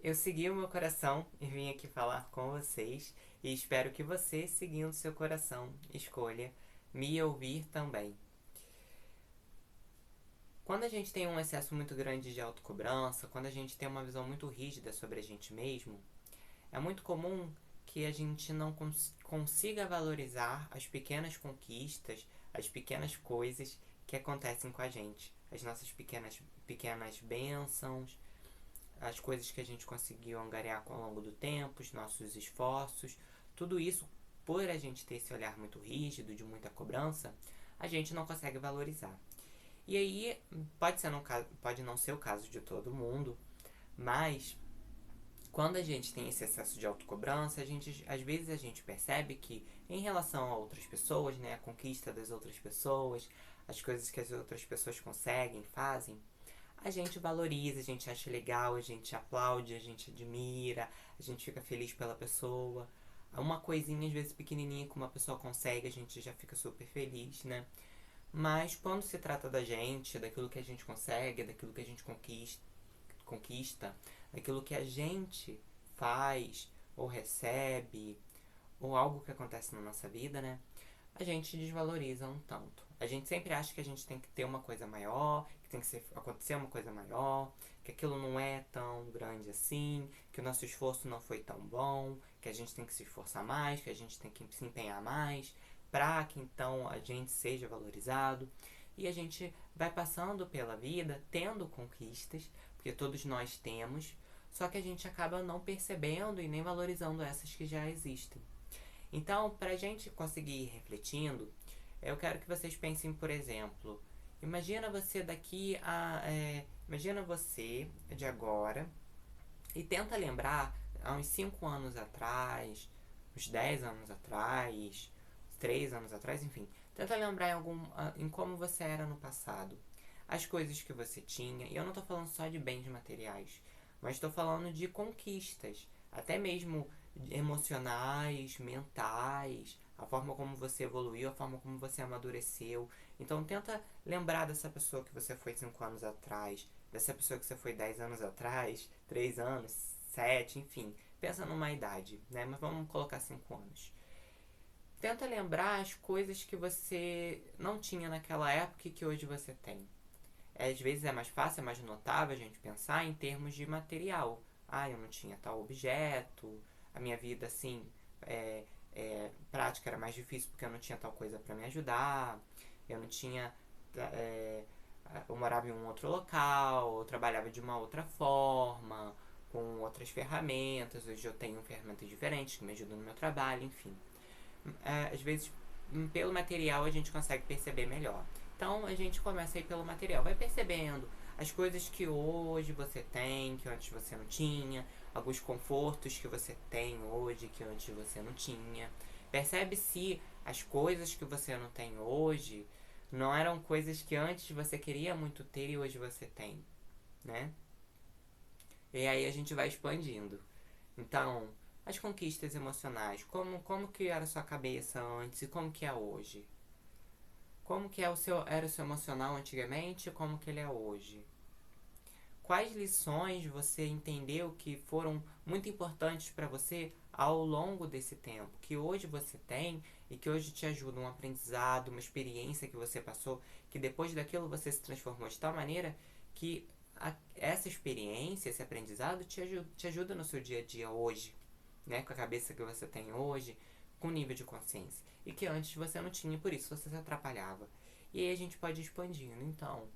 Eu segui o meu coração e vim aqui falar com vocês e espero que você, seguindo seu coração, escolha me ouvir também. Quando a gente tem um excesso muito grande de autocobrança, quando a gente tem uma visão muito rígida sobre a gente mesmo, é muito comum que a gente não consiga valorizar as pequenas conquistas, as pequenas coisas que acontecem com a gente, as nossas pequenas bênçãos, as coisas que a gente conseguiu angariar ao longo do tempo, os nossos esforços, tudo isso, por a gente ter esse olhar muito rígido, de muita cobrança, a gente não consegue valorizar. E aí, pode não ser o caso de todo mundo, mas quando a gente tem esse excesso de autocobrança, às vezes a gente percebe que em relação a outras pessoas, né, a conquista das outras pessoas, as coisas que as outras pessoas conseguem, fazem, a gente valoriza, a gente acha legal, a gente aplaude, a gente admira, a gente fica feliz pela pessoa. Uma coisinha, às vezes, pequenininha que uma pessoa consegue, a gente já fica super feliz, né? Mas quando se trata da gente, daquilo que a gente consegue, daquilo que a gente conquista, daquilo que a gente faz ou recebe, ou algo que acontece na nossa vida, né? A gente desvaloriza um tanto. A gente sempre acha que a gente tem que ter uma coisa maior, que tem que acontecer uma coisa maior, que aquilo não é tão grande assim, que o nosso esforço não foi tão bom, que a gente tem que se esforçar mais, que a gente tem que se empenhar mais, para que então a gente seja valorizado. E a gente vai passando pela vida tendo conquistas, porque todos nós temos, só que a gente acaba não percebendo e nem valorizando essas que já existem. Então, para a gente conseguir ir refletindo, eu quero que vocês pensem, por exemplo, imagina você imagina você de agora e tenta lembrar há uns 5 anos atrás, uns 10 anos atrás, 3 anos atrás, enfim. Tenta lembrar em como você era no passado. As coisas que você tinha, e eu não estou falando só de bens materiais, mas estou falando de conquistas, até mesmo emocionais, mentais, a forma como você evoluiu, a forma como você amadureceu. Então tenta lembrar dessa pessoa que você foi 5 anos atrás, dessa pessoa que você foi 10 anos atrás, 3 anos, 7, enfim. Pensa numa idade, né? Mas vamos colocar 5 anos. Tenta lembrar as coisas que você não tinha naquela época e que hoje você tem. Às vezes é mais fácil, é mais notável a gente pensar em termos de material. Ah, eu não tinha tal objeto, a minha vida, assim, prática era mais difícil porque eu não tinha tal coisa para me ajudar, eu não tinha. É, eu morava em um outro local, eu trabalhava de uma outra forma, com outras ferramentas, hoje eu tenho ferramentas diferentes que me ajudam no meu trabalho, enfim. Às vezes, pelo material a gente consegue perceber melhor. Então a gente começa aí pelo material, vai percebendo as coisas que hoje você tem, que antes você não tinha, alguns confortos que você tem hoje que antes você não tinha. Percebe se as coisas que você não tem hoje não eram coisas que antes você queria muito ter e hoje você tem, né? E aí a gente vai expandindo. Então, as conquistas emocionais, como que era a sua cabeça antes e como que é hoje? Como que era o seu emocional antigamente e como que ele é hoje? Quais lições você entendeu que foram muito importantes para você ao longo desse tempo, que hoje você tem e que hoje te ajuda um aprendizado, uma experiência que você passou, que depois daquilo você se transformou de tal maneira que essa experiência, esse aprendizado te ajuda no seu dia a dia hoje, né? Com a cabeça que você tem hoje, com o nível de consciência. E que antes você não tinha, por isso você se atrapalhava. E aí a gente pode ir expandindo. Então,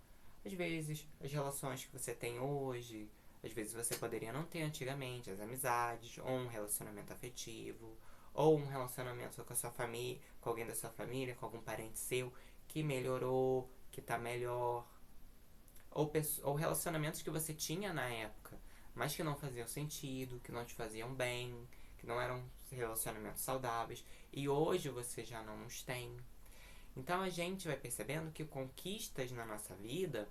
às vezes, as relações que você tem hoje, às vezes você poderia não ter antigamente, as amizades, ou um relacionamento afetivo, ou um relacionamento com a sua família, com alguém da sua família, com algum parente seu, que melhorou, que tá melhor. Ou relacionamentos que você tinha na época, mas que não faziam sentido, que não te faziam bem, que não eram relacionamentos saudáveis, e hoje você já não os tem. Então a gente vai percebendo que conquistas na nossa vida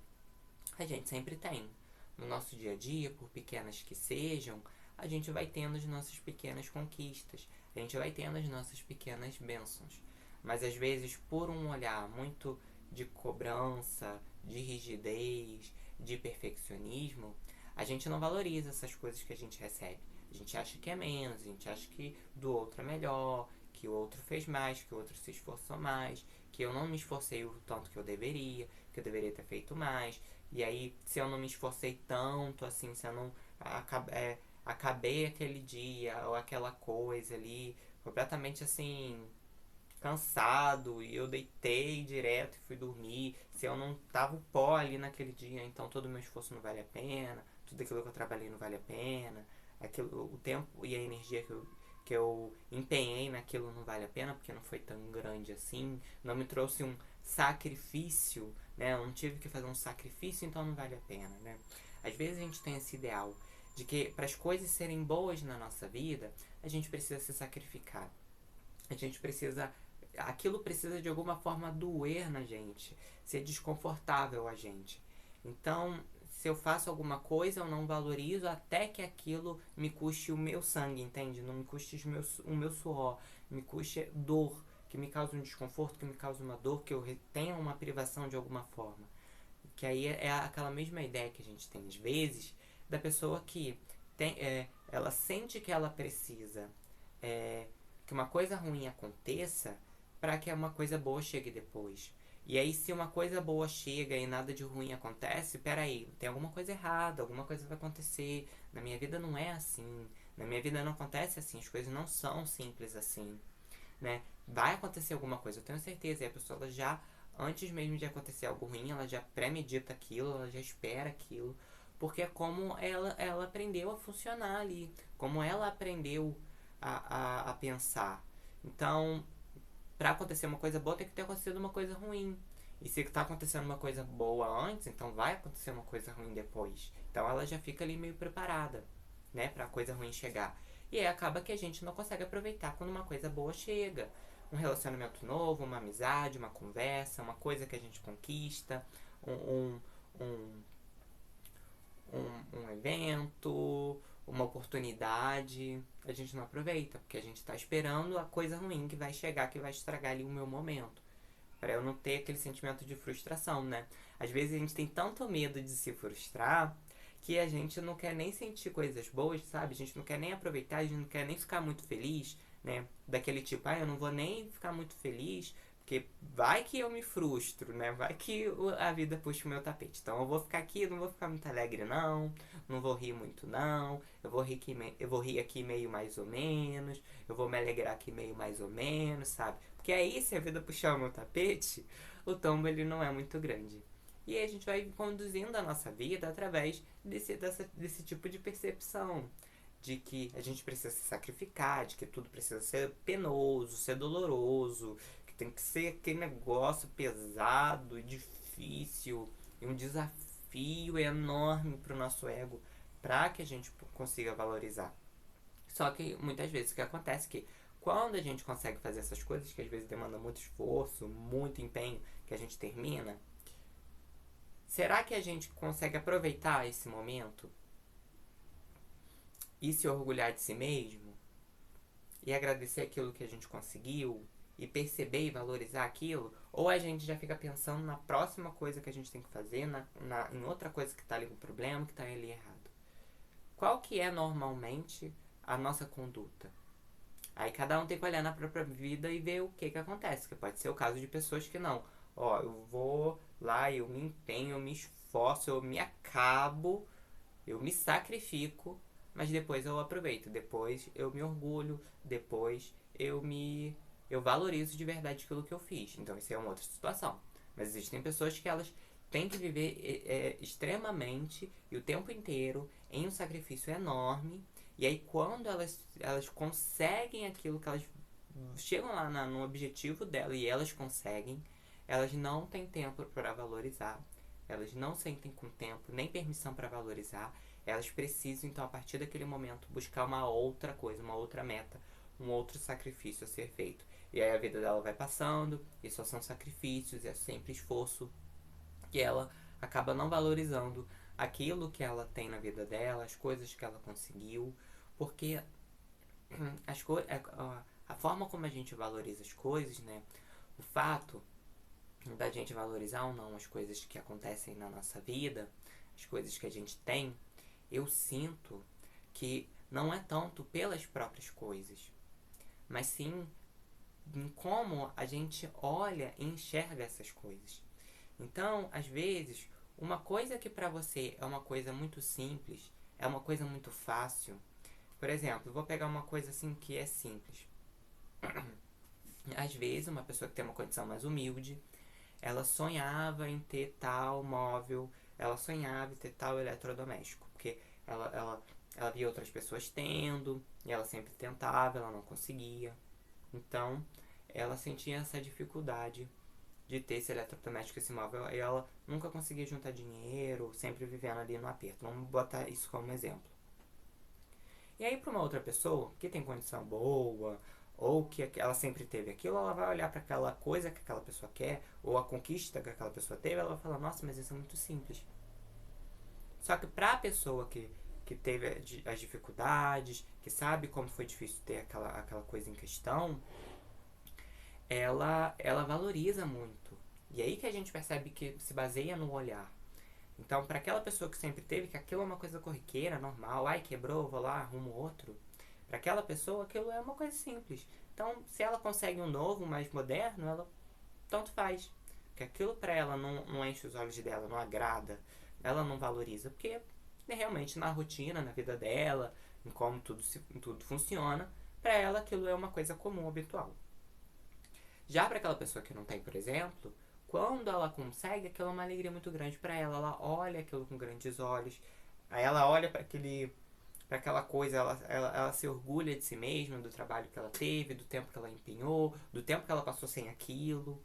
a gente sempre tem. No nosso dia a dia, por pequenas que sejam, a gente vai tendo as nossas pequenas conquistas, a gente vai tendo as nossas pequenas bênçãos. Mas às vezes, por um olhar muito de cobrança, de rigidez, de perfeccionismo, a gente não valoriza essas coisas que a gente recebe. A gente acha que é menos, a gente acha que do outro é melhor, que o outro fez mais, que o outro se esforçou mais, que eu não me esforcei o tanto que eu deveria ter feito mais. E aí, se eu não me esforcei tanto, assim, se eu não acabei aquele dia ou aquela coisa ali completamente assim cansado e eu deitei direto e fui dormir, se eu não tava o pó ali naquele dia, então todo o meu esforço não vale a pena, tudo aquilo que eu trabalhei não vale a pena, aquilo, o tempo e a energia que eu empenhei naquilo não vale a pena, porque não foi tão grande assim, não me trouxe um sacrifício, né? Eu não tive que fazer um sacrifício, então não vale a pena, né? Às vezes a gente tem esse ideal de que para as coisas serem boas na nossa vida, a gente precisa se sacrificar. A gente precisa. Aquilo precisa de alguma forma doer na gente, ser desconfortável a gente. Então, se eu faço alguma coisa, eu não valorizo até que aquilo me custe o meu sangue, entende? Não me custe o meu suor, me custe dor, que me cause um desconforto, que me cause uma dor, que eu tenha uma privação de alguma forma. Que aí é aquela mesma ideia que a gente tem às vezes da pessoa que ela sente que ela precisa é, que uma coisa ruim aconteça para que uma coisa boa chegue depois. E aí, se uma coisa boa chega e nada de ruim acontece, peraí, tem alguma coisa errada, alguma coisa vai acontecer. Na minha vida não é assim. Na minha vida não acontece assim, as coisas não são simples assim, né? Vai acontecer alguma coisa, eu tenho certeza. E a pessoa ela já, antes mesmo de acontecer algo ruim, ela já premedita aquilo, ela já espera aquilo. Porque é como ela aprendeu a funcionar ali, como ela aprendeu a pensar. Então, para acontecer uma coisa boa, tem que ter acontecido uma coisa ruim. E se está acontecendo uma coisa boa antes, então vai acontecer uma coisa ruim depois. Então ela já fica ali meio preparada, né, para a coisa ruim chegar. E aí acaba que a gente não consegue aproveitar quando uma coisa boa chega. Um relacionamento novo, uma amizade, uma conversa, uma coisa que a gente conquista, um, um, um um evento, uma oportunidade, a gente não aproveita, porque a gente está esperando a coisa ruim que vai chegar, que vai estragar ali o meu momento. Para eu não ter aquele sentimento de frustração, né? Às vezes a gente tem tanto medo de se frustrar que a gente não quer nem sentir coisas boas, sabe? A gente não quer nem aproveitar, a gente não quer nem ficar muito feliz, né? Daquele tipo, eu não vou nem ficar muito feliz porque vai que eu me frustro, né? Vai que a vida puxa o meu tapete. Então eu vou ficar aqui, não vou ficar muito alegre não, não vou rir muito não, eu vou rir aqui meio mais ou menos, eu vou me alegrar aqui meio mais ou menos, sabe? Porque aí se a vida puxar o meu tapete, o tombo ele não é muito grande. E aí a gente vai conduzindo a nossa vida através desse tipo de percepção. De que a gente precisa se sacrificar, de que tudo precisa ser penoso, ser doloroso, tem que ser aquele negócio pesado e difícil e um desafio enorme pro nosso ego para que a gente consiga valorizar. Só que muitas vezes o que acontece é que quando a gente consegue fazer essas coisas, que às vezes demanda muito esforço, muito empenho, que a gente termina, será que a gente consegue aproveitar esse momento e se orgulhar de si mesmo? E agradecer aquilo que a gente conseguiu? E perceber e valorizar aquilo, ou a gente já fica pensando na próxima coisa que a gente tem que fazer, em outra coisa que está ali com problema, que está ali errado. Qual que é normalmente a nossa conduta? Aí cada um tem que olhar na própria vida e ver o que acontece, que pode ser o caso de pessoas que não. Ó, eu vou lá, eu me empenho, eu me esforço, eu me acabo, eu me sacrifico, mas depois eu aproveito, depois eu me orgulho, depois eu valorizo de verdade aquilo que eu fiz. Então isso é uma outra situação. Mas existem pessoas que elas têm que viver extremamente e o tempo inteiro em um sacrifício enorme. E aí quando elas conseguem aquilo que elas chegam lá no objetivo dela e elas conseguem, elas não têm tempo para valorizar. Elas não sentem com tempo nem permissão para valorizar. Elas precisam, então, a partir daquele momento, buscar uma outra coisa, uma outra meta, um outro sacrifício a ser feito. E aí a vida dela vai passando, e só são sacrifícios, é sempre esforço, que ela acaba não valorizando aquilo que ela tem na vida dela, as coisas que ela conseguiu, porque a forma como a gente valoriza as coisas, né? O fato da gente valorizar ou não as coisas que acontecem na nossa vida, as coisas que a gente tem, eu sinto que não é tanto pelas próprias coisas, mas sim em como a gente olha e enxerga essas coisas. Então, às vezes, uma coisa que para você é uma coisa muito simples, é uma coisa muito fácil. Por exemplo, vou pegar uma coisa assim que é simples. Às vezes, uma pessoa que tem uma condição mais humilde, ela sonhava em ter tal móvel, ela sonhava em ter tal eletrodoméstico, porque ela via outras pessoas tendo, e ela sempre tentava, ela não conseguia. Então, ela sentia essa dificuldade de ter esse eletrodoméstico, esse móvel, e ela nunca conseguia juntar dinheiro, sempre vivendo ali no aperto. Vamos botar isso como exemplo. E aí, para uma outra pessoa que tem condição boa, ou que ela sempre teve aquilo, ela vai olhar para aquela coisa que aquela pessoa quer, ou a conquista que aquela pessoa teve, ela vai falar: nossa, mas isso é muito simples. Só que para a pessoa que teve as dificuldades, que sabe como foi difícil ter aquela coisa em questão, ela valoriza muito. E aí que a gente percebe que se baseia no olhar. Então, para aquela pessoa que sempre teve que aquilo é uma coisa corriqueira, normal, ai, quebrou, vou lá, arrumo outro. Para aquela pessoa, aquilo é uma coisa simples. Então, se ela consegue um novo, mais moderno, ela tanto faz. Porque aquilo para ela não enche os olhos dela, não agrada, ela não valoriza. Porque realmente na rotina, na vida dela, em como tudo funciona, para ela aquilo é uma coisa comum, habitual. Já para aquela pessoa que não tem, por exemplo, quando ela consegue, aquilo é uma alegria muito grande para ela. Ela olha aquilo com grandes olhos. Aí ela olha para aquela coisa, ela se orgulha de si mesma, do trabalho que ela teve, do tempo que ela empenhou, do tempo que ela passou sem aquilo.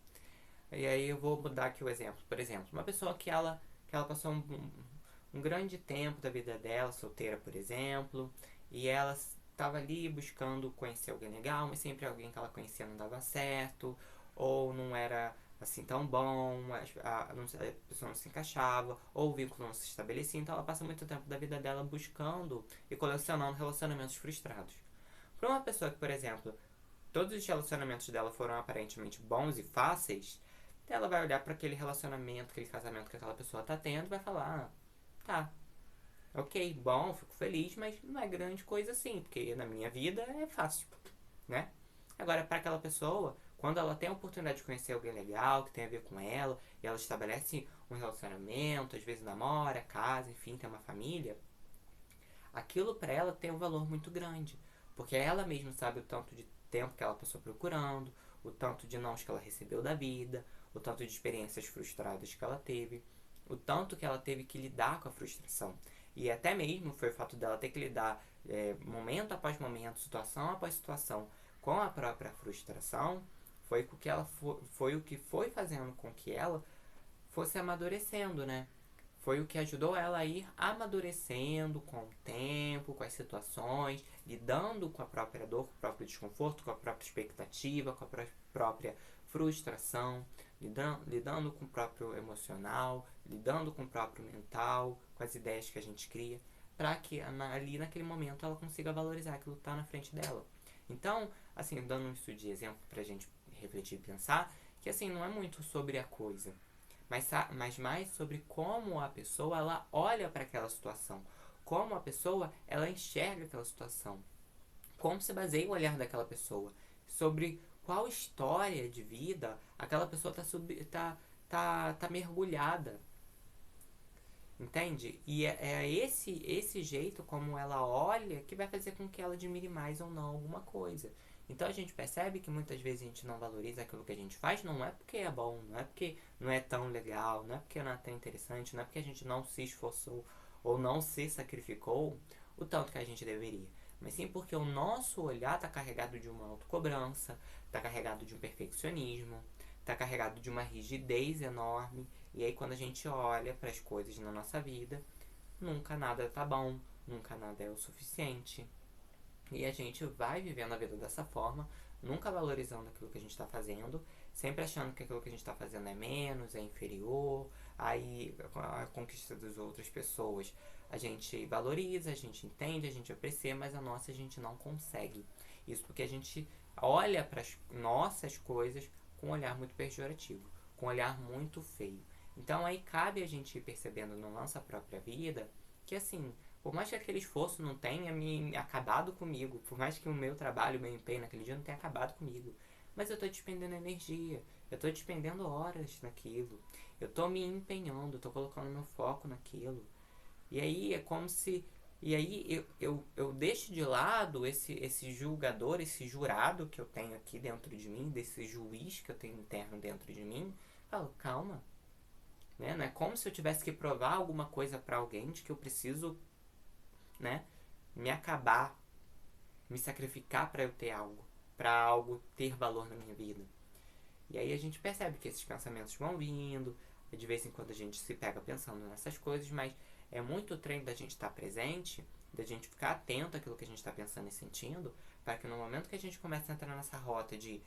E aí eu vou mudar aqui o exemplo. Por exemplo, uma pessoa que ela passou um grande tempo da vida dela, solteira, por exemplo, e ela estava ali buscando conhecer alguém legal, mas sempre alguém que ela conhecia não dava certo, ou não era assim tão bom, a pessoa não se encaixava, ou o vínculo não se estabelecia, então ela passa muito tempo da vida dela buscando e colecionando relacionamentos frustrados. Para uma pessoa que, por exemplo, todos os relacionamentos dela foram aparentemente bons e fáceis, ela vai olhar para aquele relacionamento, aquele casamento que aquela pessoa tá tendo e vai falar: tá, ok, bom, fico feliz, mas não é grande coisa assim, porque na minha vida é fácil, né? Agora, para aquela pessoa, quando ela tem a oportunidade de conhecer alguém legal, que tem a ver com ela, e ela estabelece um relacionamento, às vezes namora, casa, enfim, tem uma família, aquilo para ela tem um valor muito grande, porque ela mesma sabe o tanto de tempo que ela passou procurando, o tanto de nãos que ela recebeu da vida, o tanto de experiências frustradas que ela teve, o tanto que ela teve que lidar com a frustração. E até mesmo foi o fato dela ter que lidar momento após momento, situação após situação, com a própria frustração, foi o que foi fazendo com que ela fosse amadurecendo, né? Foi o que ajudou ela a ir amadurecendo com o tempo, com as situações, lidando com a própria dor, com o próprio desconforto, com a própria expectativa, com a própria frustração, lidando com o próprio emocional, lidando com o próprio mental, com as ideias que a gente cria, para que ali naquele momento ela consiga valorizar aquilo que está na frente dela. Então, assim, dando isso de exemplo para a gente refletir e pensar, que assim, não é muito sobre a coisa, mas mais sobre como a pessoa ela olha para aquela situação, como a pessoa ela enxerga aquela situação, como se baseia o olhar daquela pessoa, sobre qual história de vida aquela pessoa tá mergulhada, entende? E é esse jeito como ela olha que vai fazer com que ela admire mais ou não alguma coisa. Então a gente percebe que muitas vezes a gente não valoriza aquilo que a gente faz, não é porque é bom, não é porque não é tão legal, não é porque não é tão interessante, não é porque a gente não se esforçou ou não se sacrificou o tanto que a gente deveria. Mas sim porque o nosso olhar está carregado de uma autocobrança, está carregado de um perfeccionismo, está carregado de uma rigidez enorme. E aí quando a gente olha para as coisas na nossa vida, nunca nada tá bom, nunca nada é o suficiente. E a gente vai vivendo a vida dessa forma, nunca valorizando aquilo que a gente está fazendo, sempre achando que aquilo que a gente está fazendo é menos, é inferior. Aí a conquista das outras pessoas a gente valoriza, a gente entende, a gente aprecia, mas a nossa a gente não consegue. Isso porque a gente olha para as nossas coisas com um olhar muito pejorativo, com um olhar muito feio. Então aí cabe a gente ir percebendo na nossa própria vida que assim, Por mais que aquele esforço não tenha me acabado comigo, por mais que o meu trabalho, o meu empenho naquele dia não tenha acabado comigo, mas eu tô despendendo energia, eu tô despendendo horas naquilo, eu tô me empenhando, eu tô colocando meu foco naquilo. E aí é como se. E aí eu deixo de lado esse julgador, esse jurado que eu tenho aqui dentro de mim, desse juiz que eu tenho interno dentro de mim. Falo, calma. Né? Não é como se eu tivesse que provar alguma coisa pra alguém de que eu preciso, né, me acabar, me sacrificar pra eu ter algo, pra algo ter valor na minha vida. E aí a gente percebe que esses pensamentos vão vindo, de vez em quando a gente se pega pensando nessas coisas, mas é muito o treino da gente estar presente, da gente ficar atento àquilo que a gente está pensando e sentindo, para que no momento que a gente começa a entrar nessa rota de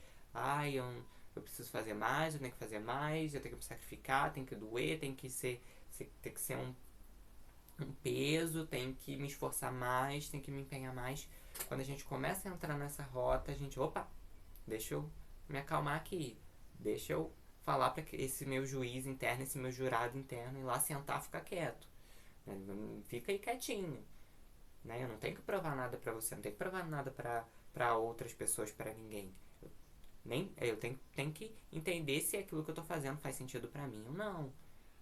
eu preciso fazer mais, eu tenho que fazer mais, eu tenho que me sacrificar, tem que doer, tem que ser um peso, tem que me esforçar mais, tem que me empenhar mais. Quando a gente começa a entrar nessa rota, a gente, opa, deixa eu me acalmar aqui, deixa eu falar para esse meu juiz interno, esse meu jurado interno, ir lá sentar e ficar quieto. Fica aí quietinho. Né? Eu não tenho que provar nada pra você, não tenho que provar nada pra outras pessoas, pra ninguém. Eu tenho que entender se aquilo que eu tô fazendo faz sentido pra mim ou não.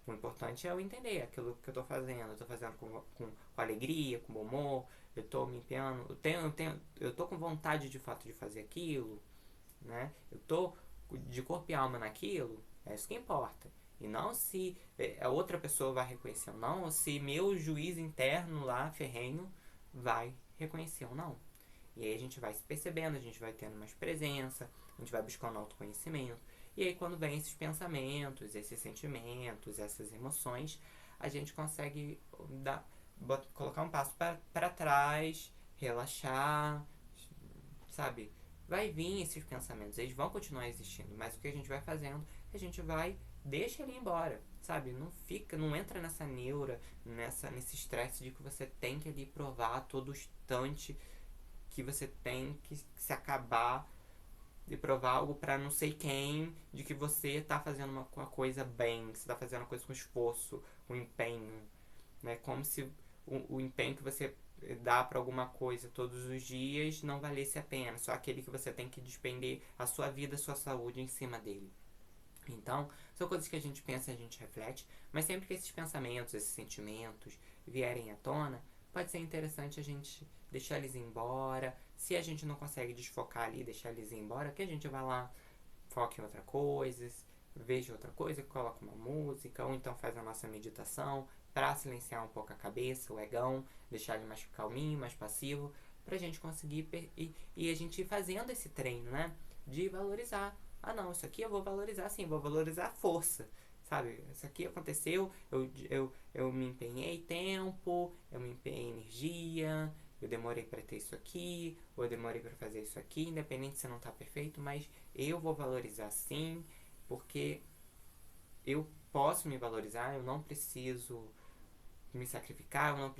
O importante é eu entender aquilo que eu tô fazendo. Eu tô fazendo com alegria, com bom humor, eu tô me empenhando, eu tô com vontade de fato de fazer aquilo, né? Eu tô de corpo e alma naquilo, é isso que importa. E não se a outra pessoa vai reconhecer ou não, ou se meu juiz interno lá, ferrenho, vai reconhecer ou não. E aí a gente vai se percebendo, a gente vai tendo mais presença, a gente vai buscando autoconhecimento. E aí quando vem esses pensamentos, esses sentimentos, essas emoções, a gente consegue colocar um passo para trás, relaxar, sabe? Vai vir esses pensamentos, eles vão continuar existindo, mas o que a gente vai fazendo, a gente deixa ele embora, sabe? Não entra nessa neura, nesse estresse de que você tem que ali provar a todo instante, que você tem que se acabar de provar algo pra não sei quem, de que você tá fazendo uma coisa bem, que você tá fazendo uma coisa com esforço, com empenho, né? Como se o empenho que você dá para alguma coisa todos os dias não valesse a pena, só aquele que você tem que despender a sua vida, a sua saúde em cima dele. Então, são coisas que a gente pensa e a gente reflete, mas sempre que esses pensamentos, esses sentimentos vierem à tona, pode ser interessante a gente deixar eles embora. Se a gente não consegue desfocar ali, deixar eles embora, que a gente vai lá, foque em outra coisa, veja outra coisa, coloca uma música, ou então faz a nossa meditação para silenciar um pouco a cabeça, o egão, deixar ele mais calminho, mais passivo, pra gente conseguir e a gente ir fazendo esse treino, né? De valorizar. Ah não, isso aqui eu vou valorizar sim, vou valorizar a força, sabe? Isso aqui aconteceu, eu me empenhei tempo, eu me empenhei energia, eu demorei para ter isso aqui, ou eu demorei para fazer isso aqui, independente se não tá perfeito, mas eu vou valorizar sim, porque eu posso me valorizar, eu não preciso me sacrificar, eu não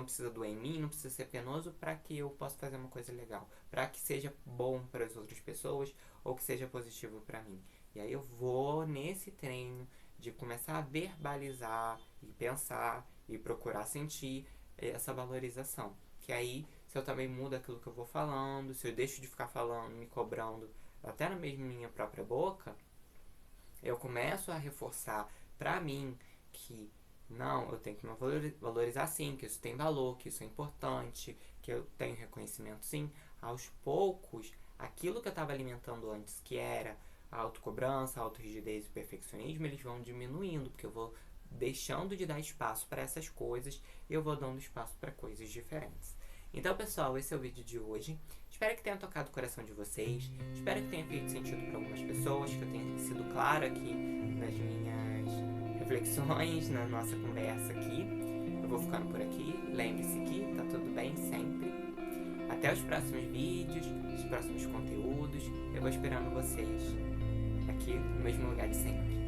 precisa doer em mim, não precisa ser penoso para que eu possa fazer uma coisa legal, para que seja bom para as outras pessoas ou que seja positivo para mim. E aí eu vou nesse treino de começar a verbalizar e pensar e procurar sentir essa valorização. Que aí, se eu também mudo aquilo que eu vou falando, se eu deixo de ficar falando, me cobrando até na mesma minha própria boca, eu começo a reforçar para mim que não, eu tenho que me valorizar sim, que isso tem valor, que isso é importante, que eu tenho reconhecimento sim. Aos poucos, aquilo que eu estava alimentando antes, que era a autocobrança, a autorrigidez e o perfeccionismo, eles vão diminuindo, porque eu vou deixando de dar espaço para essas coisas e eu vou dando espaço para coisas diferentes. Então, pessoal, esse é o vídeo de hoje. Espero que tenha tocado o coração de vocês. Espero que tenha feito sentido para algumas pessoas, que eu tenha sido claro aqui nas minhas reflexões, na nossa conversa aqui. Eu vou ficando por aqui. Lembre-se que tá tudo bem sempre. Até os próximos vídeos, os próximos conteúdos. Eu vou esperando vocês aqui no mesmo lugar de sempre.